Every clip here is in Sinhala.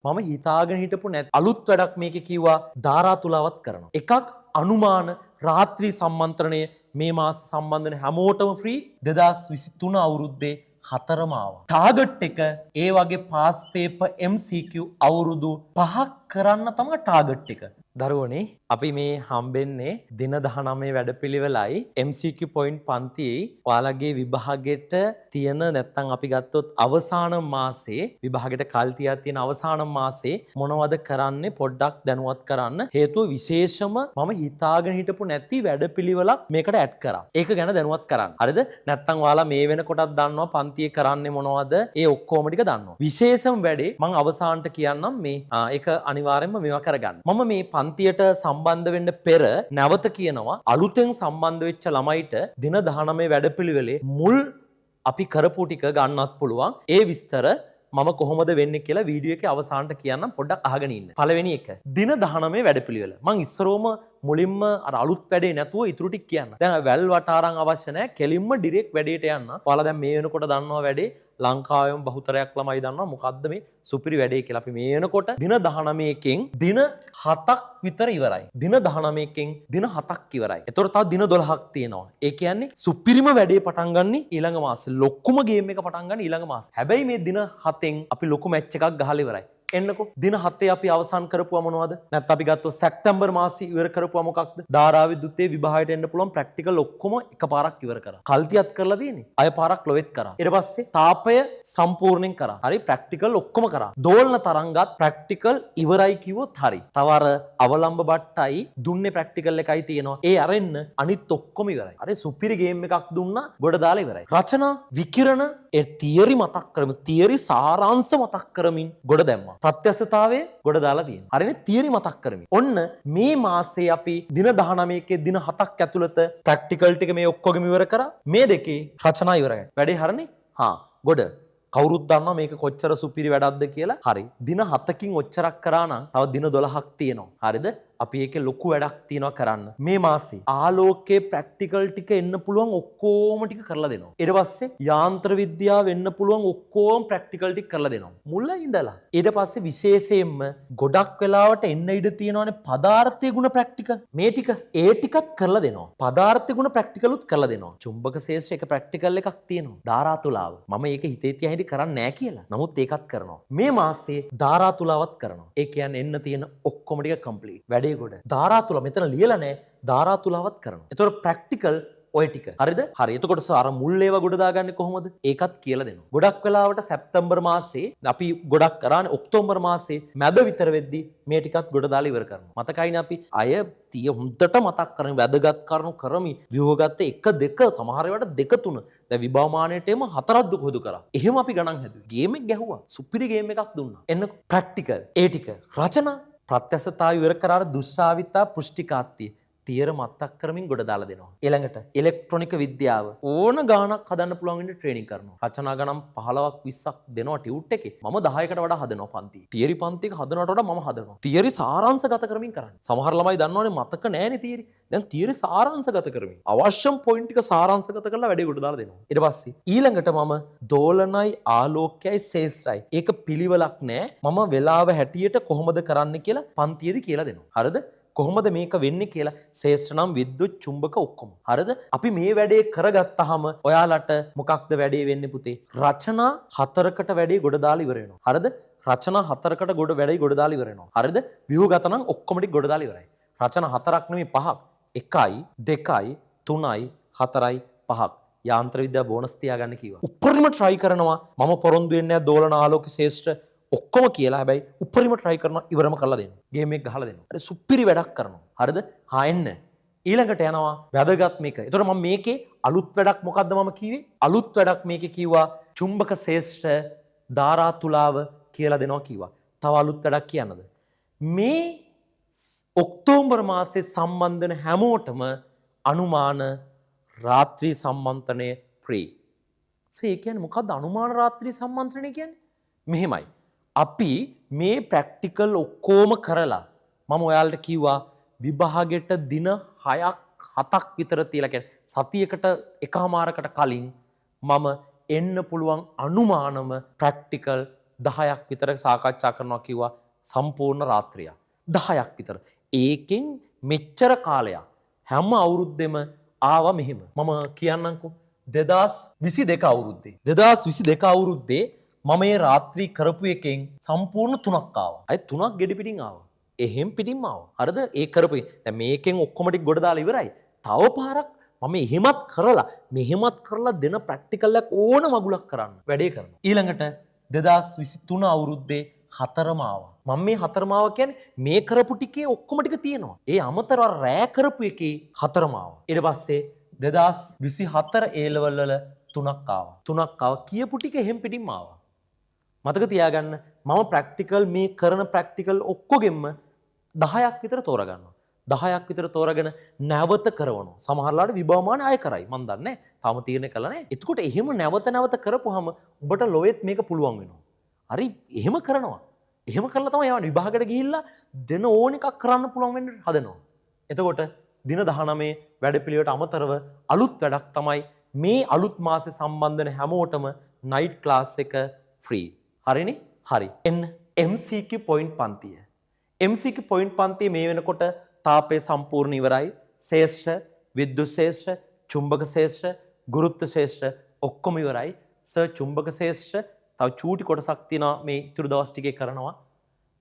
මම හිතාගෙන හිටපු නැත් අලුත් වැඩක් මේකේ කිව්වා ධාරා තුලාවත් කරනවා. එකක් අනුමාන රාත්‍රී සම්මන්ත්‍රණය මේ මාස සම්බන්ධන හැමෝටම ෆ්‍රී 2023 අවුරුද්දේ හතරම ආවා. ටාගට් එක ඒ වගේ පාස් පේපර් MCQ අවුරුදු 5ක් කරන්න තමයි ටාගට් එක. දරුවනේ අපි මේ හම්බෙන්නේ දින 19 වැඩපිළිවෙලයි MCQ පොයින්ට් පන්තියේ ඔයාලගේ විභාගෙට තියෙන නැත්නම් අපි ගත්තොත් අවසාන මාසේ විභාගෙට කල් තියා තියෙන අවසාන මාසේ මොනවද කරන්නේ පොඩ්ඩක් දැනුවත් කරන්න හේතුව විශේෂම මම හිතාගෙන හිටපු නැති වැඩපිළිවෙලක් මේකට ඇඩ් කරා. ඒක ගැන දැනුවත් කරන්න. හරිද? නැත්නම් ඔයාලා මේ වෙනකොටත් දන්නවා පන්තියේ කරන්නේ මොනවද? ඒ ඔක්කොම ටික දන්නවා. විශේෂම වැඩේ මම අවසානට කියන්නම් මේ ඒක අනිවාර්යෙන්ම මේවා කරගන්න. මම මේ පන්තියට සම්බන්ධ වෙන්න පෙර නැවත කියනවා අලුතෙන් සම්බන්ධ වෙච්ච ළමයිට දින 19 වැඩපිළිවෙලේ මුල් අපි කරපු ටික ගන්නත් පුළුවන්. ඒ විස්තර මම කොහොමද වෙන්නේ කියලා වීඩියෝ එකේ අවසානට කියන්නම් පොඩ්ඩක් අහගෙන ඉන්න. පළවෙනි එක දින 19 වැඩපිළිවෙල. මං ඉස්සරෝම මුලින්ම අර අලුත් වැඩේ නැතුව ඉතුරු ටික කියන්න. දැන් වැල් වටාරම් අවශ්‍ය නැහැ. කෙලින්ම ඩිරෙක්ට් වැඩේට යන්න. ඔයාලා දැන් මේ වෙනකොට දන්නවා වැඩේ ලංකාවෙම බහුතරයක් ළමයි දන්නවා මොකද්ද මේ සුපිරි වැඩේ කියලා. අපි මේ වෙනකොට දින 19කින් දින 7ක් විතර ඉවරයි. දින 19කින් දින 7ක් ඉවරයි. ඒතකොට තව දින 12ක් තියෙනවා. ඒ කියන්නේ සුපිරිම වැඩේ පටන් ගන්න ඊළඟ මාසේ. ලොකුම ගේම් එක පටන් ගන්න ඊළඟ මාසේ. හැබැයි මේ දින 7න් අපි ලොකු මැච් එකක් ගහලා ඉවරයි. එන්නකො දින 7 අපි අවසන් කරපුවා මොනවද? නැත්නම් අපි ගත්තොත් සැප්තැම්බර් මාසෙ ඉවර කරපුවා මොකක්ද? ධාරා විද්‍යුතේ විභාගයට එන්න පුළුවන් ප්‍රැක්ටිකල් ඔක්කොම එකපාරක් ඉවර කරා. කල්තියත් කරලා තියෙන්නේ. අය පාරක් ලොවෙත් කරා. ඊට පස්සේ තාපය සම්පූර්ණයෙන් කරා. හරි ප්‍රැක්ටිකල් ඔක්කොම කරා. දෝලන තරංගත් ප්‍රැක්ටිකල් ඉවරයි කිව්වොත් හරි. තව අර අවලම්බ බට්ටයි දුන්නේ ප්‍රැක්ටිකල් එකයි තියෙනවා. ඒ අරෙන්න අනිත් ඔක්කොම ඉවරයි. අර සුපිරි ගේම් එකක් දුන්නා ගොඩ දාලා ඉවරයි. රචනා විකිරණ ඒ තියරි මතක් කරමින් තියරි සාරාංශ මතක් කරමින් ගොඩ දැම්මා. ප්‍රත්‍යක්ෂතාවයේ ගොඩ දාලා තියෙනවා. හරිනේ තියරි මතක් කරමින්. ඔන්න මේ මාසේ අපි දින 19කේ දින 7ක් ඇතුළත ප්‍රැක්ටිකල් ටික මේ ඔක්කොගෙම ඉවර කරා. මේ දෙකේ රචනා ඉවරයි. වැඩේ හරිනේ? හා ගොඩ. කවුරුත් දන්නවා මේක කොච්චර සුපිරි වැඩක්ද කියලා. හරි. දින 7කින් ඔච්චරක් කරා නම් තව දින 12ක් තියෙනවා. හරිද? අපි ඒකේ ලොකු වැඩක් තියෙනවා කරන්න. මේ මාසේ ආලෝකයේ ප්‍රැක්ටිකල් ටික එන්න පුළුවන් ඔක්කොම ටික කරලා දෙනවා. ඊට පස්සේ යාන්ත්‍ර විද්‍යාව වෙන්න පුළුවන් ඔක්කොම ප්‍රැක්ටිකල් ටික කරලා දෙනවා. මුල ඉඳලා. ඊට පස්සේ විශේෂයෙන්ම ගොඩක් වෙලාවට එන්න ඉඩ තියෙනවානේ පදාර්ථයේ ගුණ ප්‍රැක්ටිකල්. මේ ටික ඒ ටිකත් කරලා දෙනවා. පදාර්ථයේ ගුණ ප්‍රැක්ටිකලුත් කරලා දෙනවා. චුම්බක ශේෂ්ත්‍ර එක ප්‍රැක්ටිකල් එකක් තියෙනවා. ධාරා තුලාව. මම ඒක හිතේ තියා හිටි කරන්නේ නැහැ කියලා. නමුත් ඒකත් කරනවා. මේ මාසේ ධාරා තුලාවත් කරනවා. ඒ කියන්නේ එන්න තියෙන ඔක්කොම ටික කම්ප්ලීට්. වැඩේ ගොඩ ධාරා තුල මෙතන ලියලා නැහැ ධාරා තුලවත් කරනවා. ඒතකොට ප්‍රැක්ටිකල් ඔය ටික. හරිද? හරි. එතකොට අර මුල් ඒවා ගොඩ දාගන්නේ කොහොමද? ඒකත් කියලා දෙනවා. ගොඩක් වෙලාවට සැප්තැම්බර් මාසේ අපි ගොඩක් කරානේ ඔක්තෝබර් මාසේ මැද විතර වෙද්දි මේ ටිකත් ගොඩ දාලා ඉවර කරනවා. මතකයිනේ අපි අය තිය හොඳට මතක් කරගෙන වැදගත් කරුණු කරමි. ව්‍යුහගත 1 2 සමහර ඒවාට 2 3. දැන් විභවමානයේට එම 4ක් දුකහදු කරා. එහෙම අපි ගණන් හැදුවේ. ගේම් එක ගැහුවා. සුපිරි ගේම් එකක් දුන්නා. එන්න ප්‍රැක්ටිකල් ඒ ටික. රචනා ප්‍රත්‍යක්ෂතාව ඉවර කරාට දුෂ්ටාවිතා පුෂ්ටිකාත්තිය තියර මතක් කරමින් ගොඩ දාලා දෙනවා. ඊළඟට ඉලෙක්ට්‍රොනික විද්‍යාව ඕන ගාණක් හදන්න පුළුවන් වෙන්න ට්‍රේනින් කරනවා. රචනා ගණන් 15ක් 20ක් දෙනවා ටියුට් එකේ. මම 10කට වඩා හදනවා පන්ති. තියරි පන්තික හදනවට වඩා මම හදනවා. තියරි සාරාංශගත කරමින් කරන්නේ. සමහර ළමයි දන්නවනේ මතක නැහැනේ තියරි. දැන් තියරි සාරාංශගත කරමින් අවශ්‍යම පොයින්ට් ටික සාරාංශගත කරලා වැඩේ ගොඩ දාලා දෙනවා. ඊට පස්සේ ඊළඟට මම දෝලනයි ආලෝකයයි ශේෂ්ත්‍රයි. ඒක පිළිවෙලක් නෑ. මම වෙලාව හැටියට කොහොමද කරන්න කියලා පන්තියේදී කියලා දෙනවා. හරිද? කොහොමද මේක වෙන්නේ කියලා ශේෂ්ත්‍ර නම් විද්‍යුත් චුම්බක ඔක්කොම. හරිද? අපි මේ වැඩේ කරගත්තාම ඔයාලට මොකක්ද වැඩේ වෙන්නේ පුතේ? රචනා 4කට වැඩේ ගොඩ දාලා ඉවර වෙනවා. හරිද? රචනා 4කට ගොඩ වැඩේ ගොඩ දාලා ඉවර වෙනවා. හරිද? ව්‍යුහගත නම් ඔක්කොම ටික ගොඩ දාලා ඉවරයි. රචනා 4ක් නෙමෙයි 5ක්. 1යි 2යි 3යි 4යි 5ක්. යාන්ත්‍ර විද්‍යාව බෝනස් තියාගන්න කිව්වා. උපරිම try කරනවා. මම පොරොන්දු වෙන්නේ නැහැ දෝලන ආලෝක ශේෂ්ත්‍ර ඔක්කොම කියලා. හැබැයි උපරිම try කරනවා ඉවරම කරලා දෙන්න. ගේම් එක ගහලා දෙන්න. හරි සුපිරි වැඩක් කරනවා. හරිද? හා එන්න. ඊළඟට යනවා වැදගත් මේක. ඒතකොට මම මේකේ අලුත් වැඩක් මොකද්ද මම කිව්වේ? අලුත් වැඩක් මේකේ කිව්වා චුම්බක ශේෂ්ත්‍ර ධාරා තුලාව කියලා දෙනවා කිව්වා. තව අලුත් වැඩක් කියන්නද? මේ ඔක්තෝබර් මාසේ සම්බන්ධ වෙන හැමෝටම අනුමාන රාත්‍රී සම්මන්ත්‍රණය ෆ්‍රී. ඒ කියන්නේ මොකද්ද අනුමාන රාත්‍රී සම්මන්ත්‍රණය කියන්නේ? මෙහෙමයි. අපි මේ ප්‍රැක්ටිකල් ඔක්කොම කරලා මම ඔයාලට කිව්වා විභාගෙට දින 6ක් 7ක් විතර තියලා කියන්නේ සතියකට එකමාරකට කලින් මම එන්න පුළුවන් අනුමානම ප්‍රැක්ටිකල් 10ක් විතර සාකච්ඡා කරනවා කිව්වා සම්පූර්ණ රාත්‍රියක්. 10ක් විතර. ඒකෙන් මෙච්චර කාලයක් හැම අවුරුද්දෙම ආවා මෙහෙම. මම කියන්නම්කෝ 2022 අවුරුද්දේ. 2022 අවුරුද්දේ මම මේ රාත්‍රී කරපු එකෙන් සම්පූර්ණ 3ක් ආවා. අය 3ක් ගෙඩි පිටින් ආවා. එහෙම් පිටින්ම ආවා. හරිද? ඒ කරපු දැන් මේකෙන් ඔක්කොම ටික ගොඩ දාලා ඉවරයි. තව පාරක් මම එහෙමත් කරලා මෙහෙමත් කරලා දෙන ප්‍රැක්ටිකල් එකක් ඕන මගුලක් කරන්න වැඩේ කරනවා. ඊළඟට 2023 අවුරුද්දේ හතරම ආවා. මම මේ හතරම ආවා කියන්නේ මේ කරපු ටිකේ ඔක්කොම ටික තියෙනවා. ඒ අමතරව රෑ කරපු එකේ හතරම ආවා. ඊට පස්සේ 2024 A level වල 3ක් ආවා. 3ක් ආවා. කියපු ටික එහෙම් පිටින්ම ආවා. මතක තියාගන්න මම ප්‍රැක්ටිකල් මේ කරන ප්‍රැක්ටිකල් ඔක්කොගෙම 10ක් විතර තෝරගන්නවා. 10ක් විතර තෝරගෙන නැවත කරනවා. සමහරලාට විභවමාන අය කරයි. මම දන්නේ තාම තීරණය කළා නැහැ. එතකොට එහෙම නැවත කරපුවාම ඔබට ලොවෙත් මේක පුළුවන් වෙනවා. හරි එහෙම කරනවා. එහෙම කරලා තමයි යවන්නේ විභාගයට ගිහිල්ලා දෙන ඕන එකක් කරන්න පුළුවන් වෙන්න හදනවා. එතකොට දින 19 වැඩපිළිවෙලට අමතරව අලුත් වැඩක් තමයි මේ අලුත් මාසේ සම්බන්ධ වෙන හැමෝටම නයිට් ක්ලාස් එක ෆ්‍රී. හරිනේ? හරි. එන්න MCQ පොයින්ට් පන්තිය. MCQ පොයින්ට් පන්තිය මේ වෙනකොට තාපය සම්පූර්ණ ඉවරයි. ශේෂ්ඨ, විද්‍යුත් ශේෂ්ඨ, චුම්බක ශේෂ්ඨ, ගුරුත්ව ශේෂ්ඨ ඔක්කොම ඉවරයි. සර් චුම්බක ශේෂ්ඨ තව චූටි කොටසක් තියෙනවා මේ ඉතුරු දවස් ටිකේ කරනවා.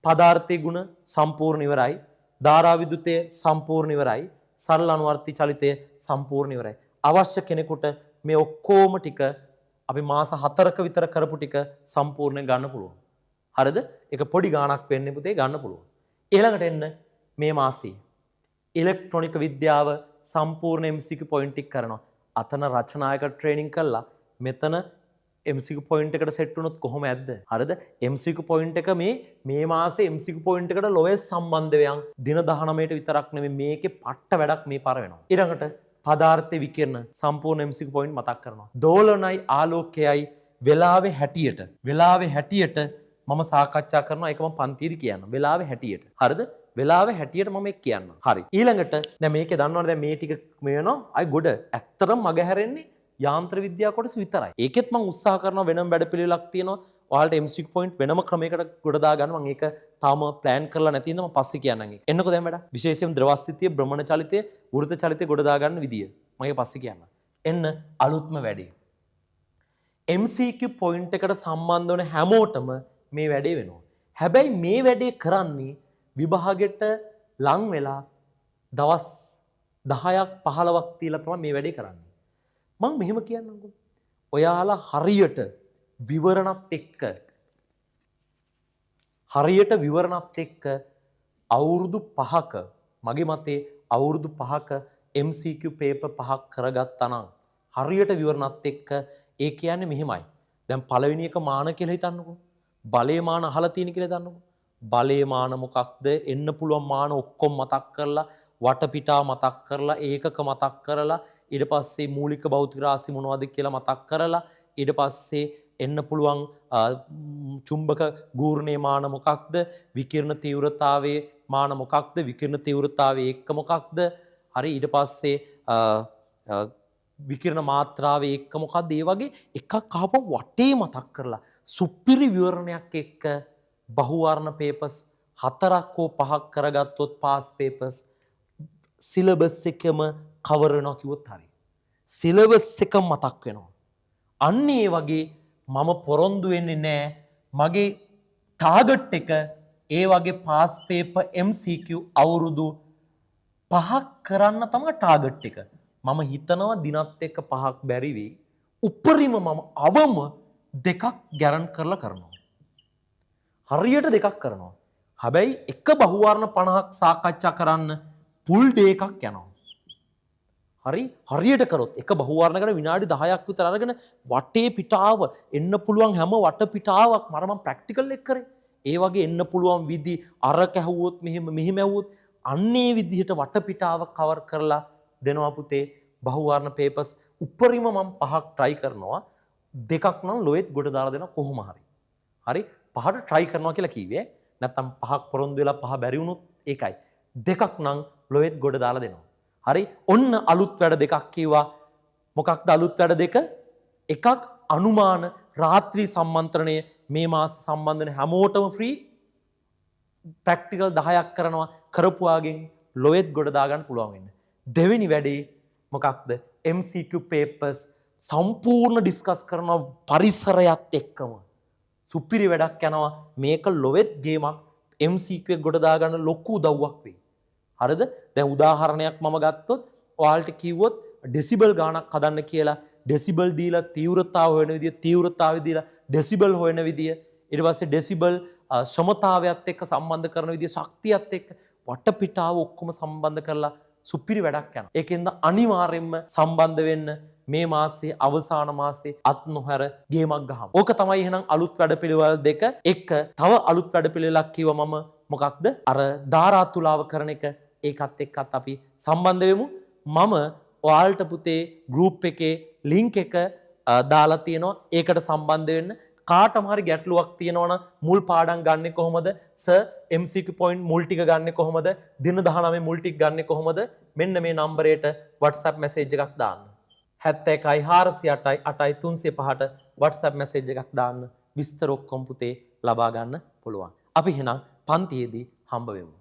පදාර්ථයේ ගුණ සම්පූර්ණ ඉවරයි. ධාරා විදුතය සම්පූර්ණ ඉවරයි. සරල අනුවර්ති චලිතය සම්පූර්ණ ඉවරයි. අවශ්‍ය කෙනෙකුට මේ ඔක්කොම ටික අපි මාස 4ක විතර කරපු ටික සම්පූර්ණයෙන් ගන්න පුළුවන්. හරිද? ඒක පොඩි ගාණක් වෙන්නේ පුතේ ගන්න පුළුවන්. ඊළඟට එන්න මේ මාසයේ ඉලෙක්ට්‍රොනික විද්‍යාව සම්පූර්ණ MCQ පොයින්ට් ටික කරනවා. අතන රචනායක ට්‍රේනින් කළා. මෙතන MCQ පොයින්ට් එකට සෙට් වුණොත් කොහොම ඇද්ද? හරිද? MCQ පොයින්ට් එක මේ මාසේ MCQ පොයින්ට් එකට ලොවෙස් සම්බන්ධ වෙයන් දින 19ට විතරක් නෙමෙයි මේකේ පට්ට වැඩක් මේ පාර වෙනවා. ඊළඟට පදාර්ථ විකිරණ සම්පූර්ණ MCQ පොයින්ට් මතක් කරනවා. දෝලනයි ආලෝකයයි වෙලාවේ හැටියට මම සාකච්ඡා කරනවා. ඒක මම පන්තියේදී කියන්නම්. වෙලාවේ හැටියට. හරිද? වෙලාවේ හැටියට මම ඒක කියන්නම්. හරි. ඊළඟට දැන් මේකේ දන්නවනේ දැන් මේ ටික මේ වෙනවා. අය ගොඩ ඇත්තටම මග හැරෙන්නේ යාන්ත්‍ර විද්‍යාව කොටස විතරයි. ඒකෙත් මම උත්සාහ කරනවා වෙනම වැඩපිළිවෙලක් තියෙනවා. ඔයාලට MCQ පොයින්ට් වෙනම ක්‍රමයකට ගොඩ දාගන්න. මම ඒක තාම ප්ලෑන් කරලා නැති ඉඳන් මම පස්සේ කියන්නම් ඒක. එන්නකෝ දැන් වැඩ. විශේෂයෙන් ද්‍රවස්ථිතිය, භ්‍රමණ චලිතය, වෘත චලිතය ගොඩ දාගන්න විදිය. මම ඒක පස්සේ කියන්නම්. එන්න අලුත්ම වැඩේ. MCQ පොයින්ට් එකට සම්බන්ධ වන හැමෝටම මේ වැඩේ වෙනවා. හැබැයි මේ වැඩේ කරන්නේ විභාගෙට ලං වෙලා දවස් 10ක් 15ක් තියලා තමයි මේ වැඩේ කරන්නේ. මං මෙහෙම කියන්නම්කෝ. ඔයාලා හරියට විවරණත් එක්ක අවුරුදු 5ක මගේ මතේ අවුරුදු 5ක MCQ පේපර් 5ක් කරගත්තා නම් හරියට විවරණත් එක්ක ඒ කියන්නේ මෙහෙමයි. දැන් පළවෙනි එක මාන කියලා හිතන්නකෝ. බලේ මාන අහලා තියෙන කියලා හිතන්නකෝ. බලේ මාන මොකක්ද? එන්න පුළුවන් මාන ඔක්කොම මතක් කරලා වටපිටා මතක් කරලා ඒකක මතක් කරලා ඊට පස්සේ මූලික භෞතික රාශි මොනවද කියලා මතක් කරලා ඊට පස්සේ එන්න පුළුවන් චුම්බක ගූර්ණයේ මාන මොකක්ද? විකිරණ තීව්‍රතාවයේ මාන මොකක්ද? විකිරණ තීව්‍රතාවයේ එක්ක මොකක්ද? හරි ඊට පස්සේ විකිරණ මාත්‍රාවේ එක්ක මොකක්ද? ඒ වගේ එකක් අහපුව වටේ මතක් කරලා සුපිරි විවරණයක් එක්ක බහුවර්ණ පේපර්ස් 4ක් හෝ 5ක් කරගත්තොත් පාස් පේපර්ස් සිලබස් එකම කවර් වෙනවා කිව්වොත් හරි. සිලබස් එක මතක් වෙනවා. අන්න ඒ වගේ මම පොරොන්දු වෙන්නේ නැහැ. මගේ ටාගට් එක ඒ වගේ පාස් පේපර් MCQ අවුරුදු 5ක් කරන්න තමයි ටාගට් එක. මම හිතනවා දිනත් එක්ක 5ක් බැරි වෙයි. උපරිම මම අවම 2ක් ගැරන් කරලා කරනවා. හරියට 2ක් කරනවා. හැබැයි එක බහුවර්ණ 50ක් සාකච්ඡා කරන්න ෆුල් ඩේ එකක් යනවා. හරියට කරොත් එක බහුවර්ණකට විනාඩි 10ක් විතර අරගෙන වටේ පිටාව එන්න පුළුවන් හැම වට පිටාවක් මම ප්‍රැක්ටිකල් එක කරේ. ඒ වගේ එන්න පුළුවන් විදි අර කැහුවොත් මෙහෙම ඇහුවොත් අන්නේ විදිහට වට පිටාව කවර් කරලා දෙනවා පුතේ. බහුවර්ණ පේපර්ස් උපරිම මම 5ක් try කරනවා. 2ක් නම් ලොවෙත් ගොඩ දාලා දෙනවා කොහොම හරි. හරි 5ට try කරනවා කියලා කිව්වේ. නැත්තම් 5ක් පොරොන්දු වෙලා 5 බැරි වුණොත් ඒකයි. 2ක් නම් ලොවෙත් ගොඩ දාලා දෙනවා. හරි ඔන්න අලුත් වැඩ 2ක් කිව්වා. මොකක්ද අලුත් වැඩ 2? එකක් අනුමාන රාත්‍රී සම්මන්ත්‍රණය මේ මාස සම්බන්ධන හැමෝටම ෆ්‍රී ප්‍රැක්ටිකල් 10ක් කරනවා කරපුවාගෙන් ලොවෙත් ගොඩ දාගන්න පුළුවන් වෙන්නේ. දෙවෙනි වැඩේ මොකක්ද? MCQ papers සම්පූර්ණ ඩිස්කස් කරනවා පරිසරයත් එක්කම. සුපිරි වැඩක් යනවා. මේක ලොවෙත් ගේමක් MCQ එක ගොඩ දාගන්න ලොකු උදව්වක් වෙයි. හරිද? දැන් උදාහරණයක් මම ගත්තොත් ඔයාලට කිව්වොත් ඩෙසිබල් ගාණක් හදන්න කියලා ඩෙසිබල් දීලා තීව්‍රතාව හොයන විදිය තීව්‍රතාවය දීලා ඩෙසිබල් හොයන විදිය ඊට පස්සේ ඩෙසිබල් ශ්‍රමතාවයත් එක්ක සම්බන්ධ කරන විදිය ශක්තියත් එක්ක වටපිටාව ඔක්කොම සම්බන්ධ කරලා සුපිරි වැඩක් යනවා. ඒකෙන්ද අනිවාර්යෙන්ම සම්බන්ධ වෙන්න මේ මාසේ අවසාන මාසේ අත් නොහැර ගේමක් ගහමු. ඕක තමයි එහෙනම් අලුත් වැඩපිළිවෙල දෙක. එක තව අලුත් වැඩපිළිවෙලක් කිව්වා මම මොකක්ද? අර ධාරා තුලාව කරන එක. ඒකත් එක්කත් අපි සම්බන්ධ වෙමු. මම ඔයාලට පුතේ ගෲප් එකේ ලින්ක් එක දාලා තියෙනවා. ඒකට සම්බන්ධ වෙන්න. කාටම හරි ගැටලුවක් තියෙනවා නම් මුල් පාඩම් ගන්නෙ කොහොමද? සර් MCQ point මුල් ටික ගන්නෙ කොහොමද? දින 19 මුල් ටික ගන්නෙ කොහොමද? මෙන්න මේ නම්බරයට WhatsApp message එකක් දාන්න. 71 408 8 305ට WhatsApp message එකක් දාන්න. විස්තර ඔක්කොම පුතේ ලබා ගන්න පුළුවන්. අපි එහෙනම් පන්තියේදී හම්බ වෙමු.